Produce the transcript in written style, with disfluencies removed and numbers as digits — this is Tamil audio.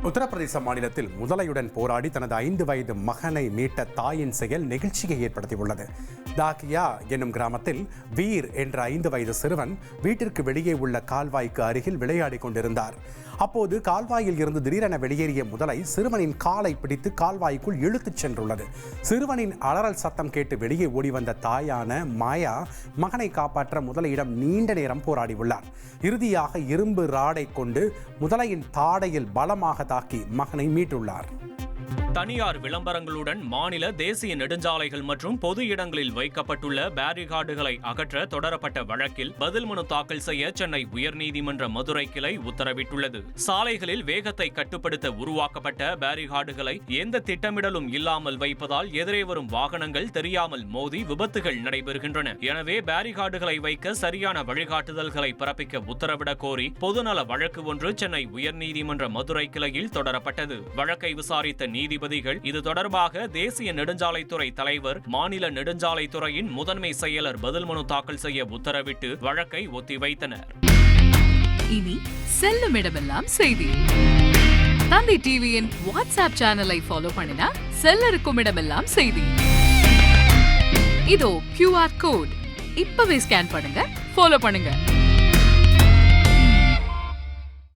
உத்தரப்பிரதேச மாநிலத்தில் முதலையுடன் போராடி தனது 5 வயது மகனை மீட்ட தாயின் செயல் நெகிழ்ச்சியை ஏற்படுத்தியுள்ளது. தாக்கியா என்னும் கிராமத்தில் வீர் என்ற 5 வயது சிறுவன் வீட்டிற்கு வெளியே உள்ள கால்வாய்க்கு அருகில் விளையாடிக் கொண்டிருந்தார். அப்போது கால்வாயில் இருந்து திடீரென வெளியேறிய முதலை சிறுவனின் காலை பிடித்து கால்வாய்க்குள் இழுத்துச் சென்றுள்ளது. சிறுவனின் அலறல் சத்தம் கேட்டு வெளியே ஓடி வந்த தாயான மாயா மகனை காப்பாற்ற முதலையிடம் நீண்ட நேரம் போராடியுள்ளார். இறுதியாக இரும்பு ராடை கொண்டு முதலையின் தாடையில் பலமாக தாக்கி மகனை மீட்டுள்ளார். தனியார் விளம்பரங்களுடன் மாநில தேசிய நெடுஞ்சாலைகள் மற்றும் பொது இடங்களில் வைக்கப்பட்டுள்ள பேரிகார்டுகளை அகற்ற தொடரப்பட்ட வழக்கில் பதில் மனு தாக்கல் செய்ய சென்னை உயர்நீதிமன்ற மதுரை கிளை உத்தரவிட்டுள்ளது. சாலைகளில் வேகத்தை கட்டுப்படுத்த உருவாக்கப்பட்ட பேரிகார்டுகளை எந்த திட்டமிடலும் இல்லாமல் வைப்பதால் எதிரே வரும் வாகனங்கள் தெரியாமல் மோதி விபத்துகள் நடைபெறுகின்றன. எனவே பேரிகார்டுகளை வைக்க சரியான வழிகாட்டுதல்களை பிறப்பிக்க உத்தரவிடக் கோரி பொதுநல வழக்கு ஒன்று சென்னை உயர்நீதிமன்ற மதுரை கிளையில் தொடரப்பட்டது. வழக்கை விசாரித்த நீதிபதிகள் இது தொடர்பாக தேசிய நெடுஞ்சாலைத்துறை தலைவர், மாநில நெடுஞ்சாலைத்துறையின் முதன்மை செயலர் பதில் மனு தாக்கல் செய்ய உத்தரவிட்டு வழக்கை ஒத்திவைத்தனர். இனி செல்லும் இடமெல்லாம் செய்தி. தந்தி டிவியின் வாட்ஸ்அப் சேனலை ஃபாலோ பண்ணினா செல்ல இருக்கும் இடமெல்லாம் செய்தி. இதோ QR கோட் இப்பவே ஸ்கேன் பண்ணுங்க, ஃபாலோ பண்ணுங்க.